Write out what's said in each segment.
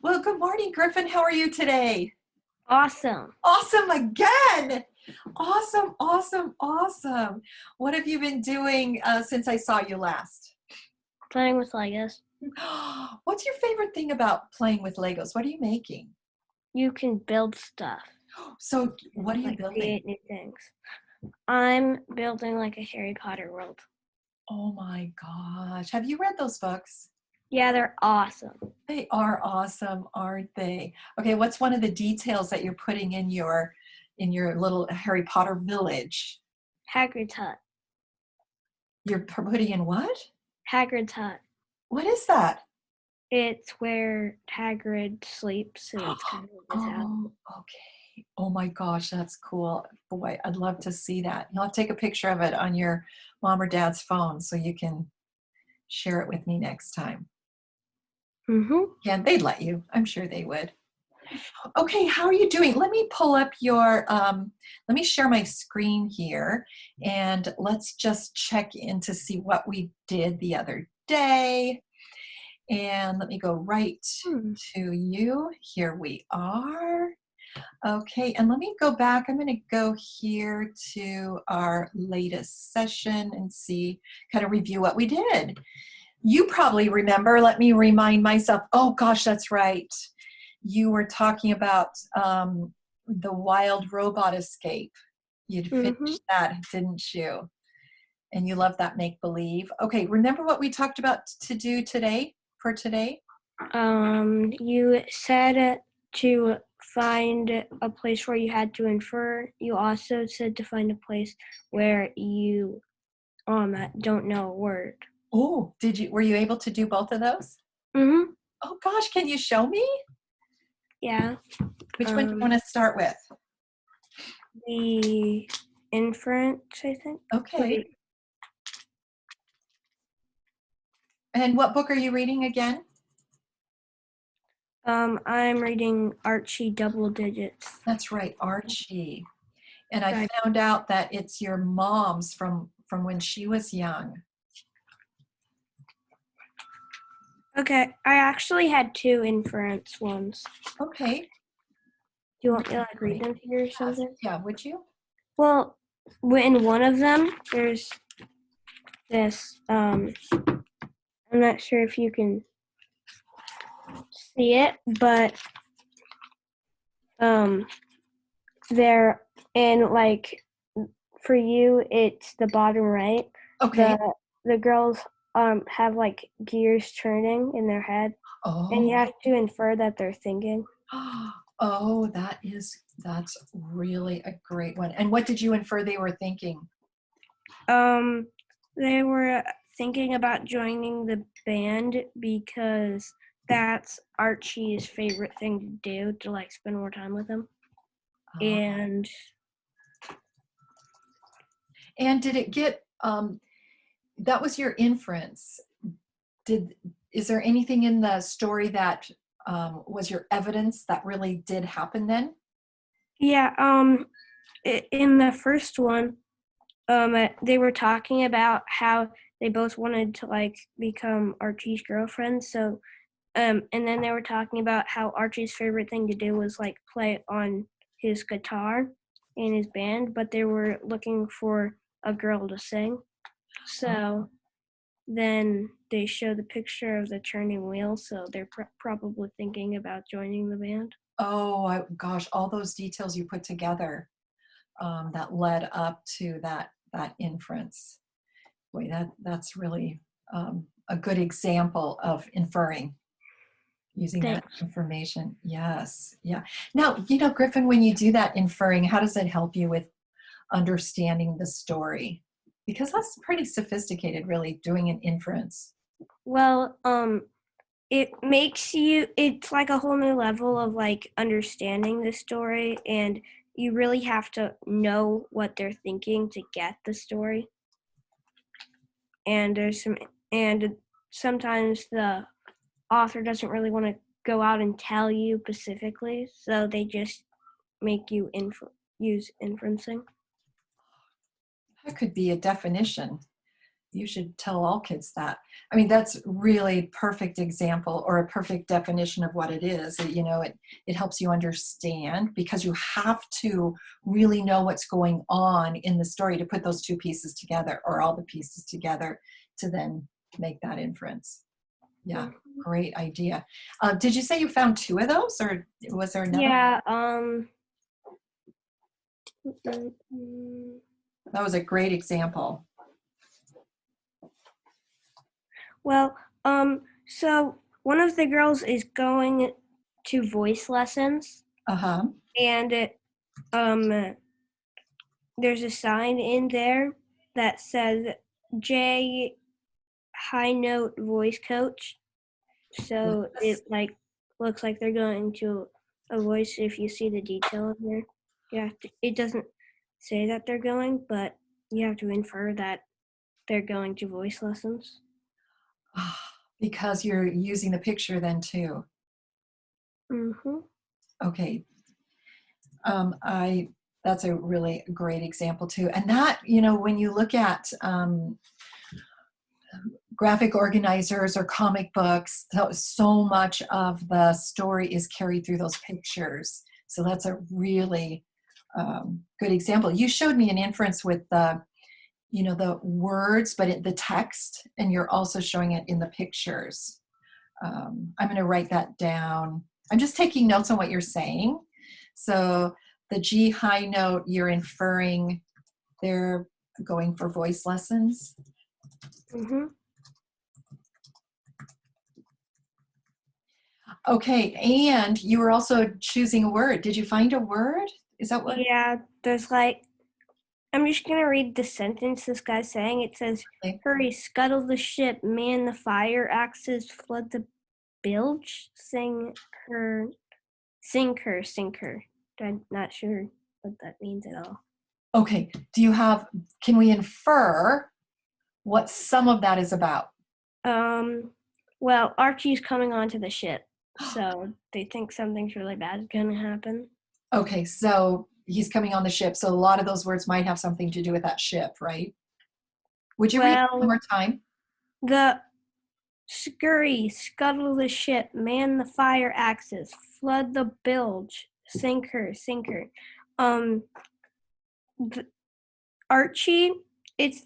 Well, good morning, Griffin. How are you today? Awesome. Awesome again. Awesome, awesome, awesome. What have you been doing since I saw you last? Playing with Legos. What's your favorite thing about playing with Legos? What are you making? You can build stuff, So, what are you like building? create new things. I'm building like a Harry Potter world. Oh my gosh. Have you read those books? Yeah, they're awesome. They are awesome, aren't they? Okay, what's one of the details that you're putting in your little Harry Potter village? Hagrid's hut. You're putting in what? Hagrid's hut. What is that? It's where Hagrid sleeps, and it's kind of his house. Oh, okay. Oh my gosh, that's cool. Boy, I'd love to see that. You'll have to take a picture of it on your mom or dad's phone so you can share it with me next time. Mm-hmm. Yeah, they'd let you. I'm sure they would. Okay, how are you doing? Let me pull up let me share my screen here and let's just check in to see what we did the other day. And let me go right to you. Here we are. Okay, and let me go back. I'm going to go here to our latest session and see, kind of review what we did. You probably remember, let me remind myself. Oh gosh, that's right. You were talking about the wild robot escape. You'd Mm-hmm. finished that, didn't you? And you love that make-believe. Okay, remember what we talked about to do today, for today? You said to find a place where you had to infer. You also said to find a place where you don't know a word. Oh, were you able to do both of those? Mm-hmm. Oh gosh, can you show me? Yeah. Which one do you want to start with? The inference, I think. Okay. Wait. And what book are you reading again? I'm reading Archie Double Digits. That's right, Archie. And I Right. found out that it's your mom's from when she was young. Okay, I actually had two inference ones. Okay. Do you want me to read them to you or Yes. something? Yeah, would you? Well, in one of them, there's this. I'm not sure if you can see it, but they're in like for you, it's the bottom right. Okay. The girls have like gears turning in their head, and you Oh. have to infer that they're thinking. Oh, that's really a great one. And what did you infer they were thinking? They were thinking about joining the band because that's Archie's favorite thing to do, to like spend more time with him. Oh. And did it get that was your inference. Is there anything in the story that was your evidence that really did happen then? Yeah, in the first one, they were talking about how they both wanted to like become Archie's girlfriends. So, and then they were talking about how Archie's favorite thing to do was like play on his guitar in his band, but they were looking for a girl to sing. So then they show the picture of the turning wheel, so they're probably thinking about joining the band. Oh, gosh, all those details you put together that led up to that inference. Boy, that's really a good example of inferring using that Thanks. information. Yes, yeah. Now, Griffin, when you do that inferring, how does it help you with understanding the story? Because that's pretty sophisticated, really, doing an inference. Well, it's like a whole new level of like understanding the story, and you really have to know what they're thinking to get the story. And and sometimes the author doesn't really want to go out and tell you specifically, so they just make you use inferencing. That could be a definition. you should tell all kids that. I mean, that's really perfect example or a perfect definition of what it is. You know, it helps you understand, because you have to really know what's going on in the story to put those two pieces together, or all the pieces together, to then make that inference. Yeah, great idea. Did you say you found 2 of those, or was there another? Yeah. That was a great example. Well, so one of the girls is going to voice lessons, Uh-huh. and there's a sign in there that says J high note voice coach. So Yes. it like looks like they're going to a voice if you see the detail in there. Yeah, it doesn't say that they're going, but you have to infer that they're going to voice lessons. Because you're using the picture then too. Mm-hmm. Okay. That's a really great example too. And that, you know, when you look at graphic organizers or comic books, so much of the story is carried through those pictures. So that's a really good example. You showed me an inference with the, you know, the words, but the text, and you're also showing it in the pictures. I'm going to write that down. I'm just taking notes on what you're saying. So the G high note, you're inferring they're going for voice lessons. Mm-hmm. Okay, and you were also choosing a word. Did you find a word? Is that what? Yeah, there's like, I'm just gonna read the sentence this guy's saying. It says, Okay. "Hurry, scuttle the ship, man the fire axes, flood the bilge, sink her." I'm not sure what that means at all. Okay, can we infer what some of that is about? Well, Archie's coming onto the ship, so they think something's really bad is gonna happen. Okay, so he's coming on the ship, so a lot of those words might have something to do with that ship, right? Would you read it one Well, more time? the scurry, scuttle the ship, man the fire axes, flood the bilge, sink her. Um, Archie, it's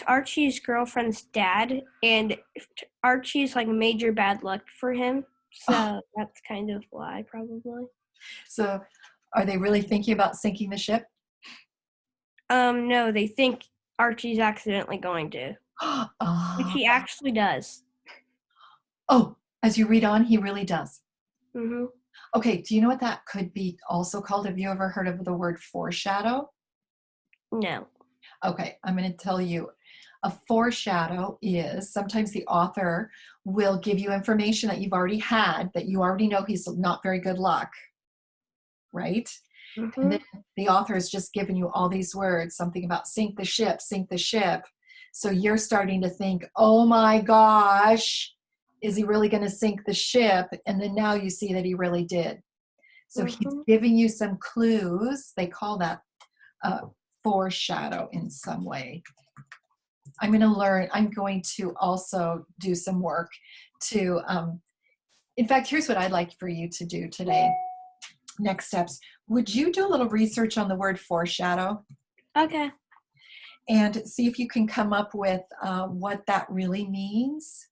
Archie's girlfriend's dad, and Archie's like major bad luck for him, Oh, so that's kind of why, probably. so are they really thinking about sinking the ship? No, they think Archie's accidentally going to, which Uh, he actually does. oh, as you read on, he really does. Mm-hmm. Okay, do you know what that could be also called? Have you ever heard of the word foreshadow? No. Okay, I'm going to tell you. A foreshadow is sometimes the author will give you information that you've already had, that you already know he's not very good luck, right? And Mm-hmm. then the author has just given you all these words, something about sink the ship, sink the ship. So you're starting to think, oh my gosh, is he really going to sink the ship? And then now you see that he really did. So he's Mm-hmm. giving you some clues. They call that foreshadow in some way. I'm going to also do some work to, in fact, here's what I'd like for you to do today. Next steps. Would you do a little research on the word foreshadow Okay. and see if you can come up with what that really means?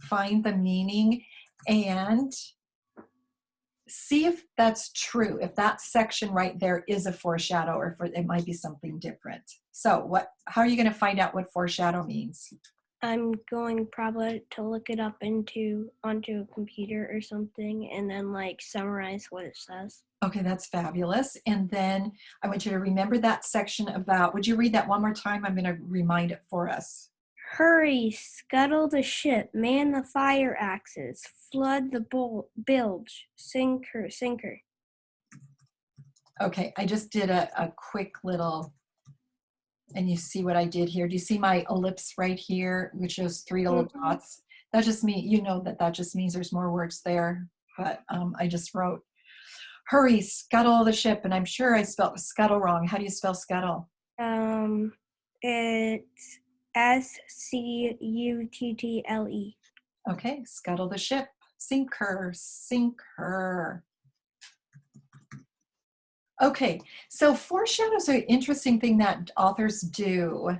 Find the meaning and see if that's true, if that section right there is a foreshadow, or if it might be something different. So how are you going to find out what foreshadow means? I'm going probably to look it up onto a computer or something, and then like summarize what it says. Okay, that's fabulous. And then I want you to remember that section about, would you read that one more time? I'm going to remind it for us. Hurry, scuttle the ship, man the fire axes, flood the bilge, sink her. Okay, I just did a quick little, and you see what I did here. Do you see my ellipse right here, which shows 3 little Mm-hmm. dots? That just means, you know, that just means there's more words there. But I just wrote, hurry, scuttle the ship. And I'm sure I spelled scuttle wrong. How do you spell scuttle? It's S-C-U-T-T-L-E. Okay, scuttle the ship. Sink her, sink her. Okay, so foreshadows are an interesting thing that authors do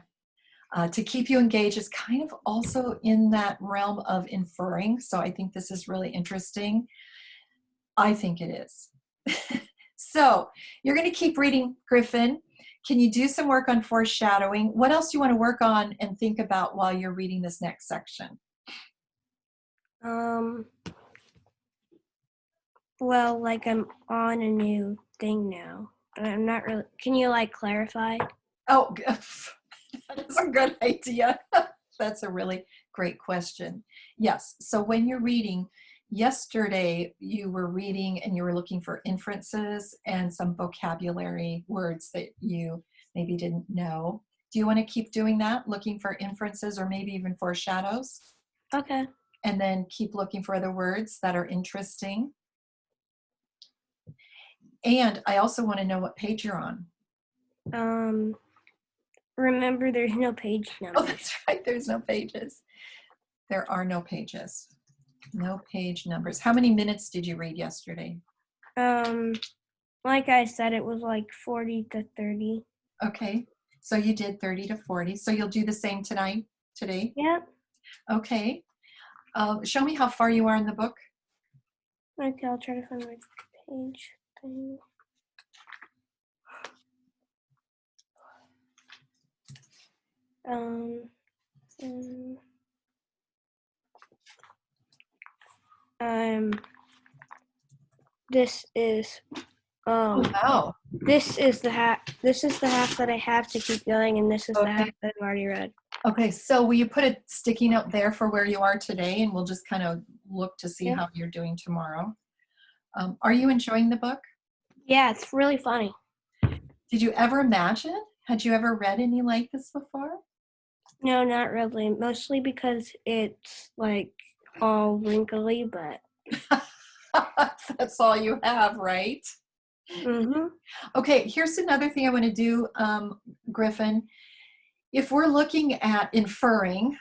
to keep you engaged. Is kind of also in that realm of inferring. So I think this is really interesting. I think it is. So you're going to keep reading, Griffin. Can you do some work on foreshadowing? What else do you want to work on and think about while you're reading this next section? Well, like I'm on a new thing now, but I'm not really. Can you like clarify? Oh, that's a good idea. That's a really great question. Yes, so when you're reading, yesterday you were reading and you were looking for inferences and some vocabulary words that you maybe didn't know. Do you want to keep doing that, looking for inferences or maybe even foreshadows? Okay. And then keep looking for other words that are interesting. And I also want to know what page you're on. Remember, there's no page number. Oh, that's right. There's no pages. There are no pages. No page numbers. How many minutes did you read yesterday? Like I said, it was like 40 to 30. Okay. So you did 30 to 40. So you'll do the same today? Yep. Okay. Show me how far you are in the book. Okay, I'll try to find my page thing. This is Oh, wow. this is the half that I have to keep going, and this is the half that I've already read. Okay, so will you put a sticky note there for where you are today, and we'll just kind of look to see how you're doing tomorrow. Are you enjoying the book? Yeah, it's really funny. Did you ever imagine? Had you ever read any like this before? No, not really. Mostly because it's like all wrinkly, but that's all you have, right? Okay, here's another thing I want to do, Griffin. If we're looking at inferring,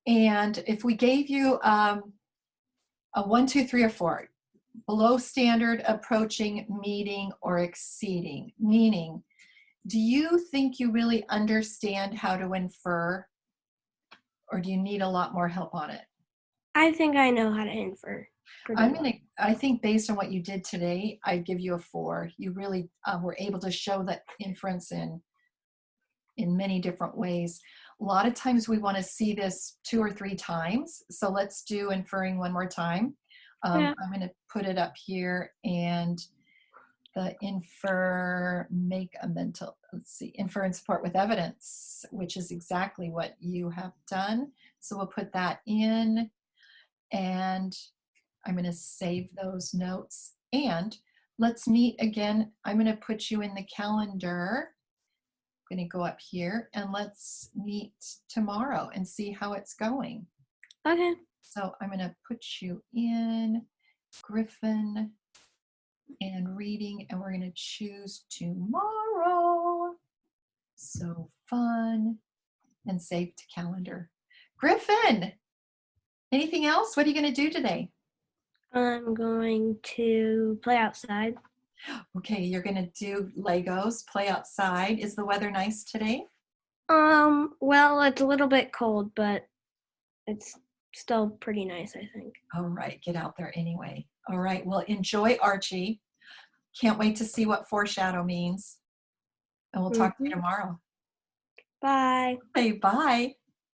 and if we gave you a 1, 2, 3, or 4, below standard, approaching, meeting, or exceeding, meaning, do you think you really understand how to infer, or do you need a lot more help on it? I think I know how to infer. I think based on what you did today, I'd give you a 4. You really were able to show that inference in many different ways. A lot of times we want to see this 2 or 3 times. So let's do inferring one more time. I'm going to put it up here, and the infer, make a mental, infer and support with evidence, which is exactly what you have done. So we'll put that in, and I'm going to save those notes. And let's meet again. I'm going to put you in the calendar. I'm going to go up here, and let's meet tomorrow and see how it's going. Okay. So I'm going to put you in, Griffin, and reading, and we're going to choose tomorrow. So fun. And save to calendar. Griffin, anything else? What are you going to do today? I'm going to play outside. Okay, you're going to do Legos, play outside. Is the weather nice today? Well, it's a little bit cold, but it's still pretty nice, I think. All right, get out there anyway. All right, well, enjoy Archie. Can't wait to see what foreshadow means. And we'll talk to you tomorrow. Bye. Hey, bye.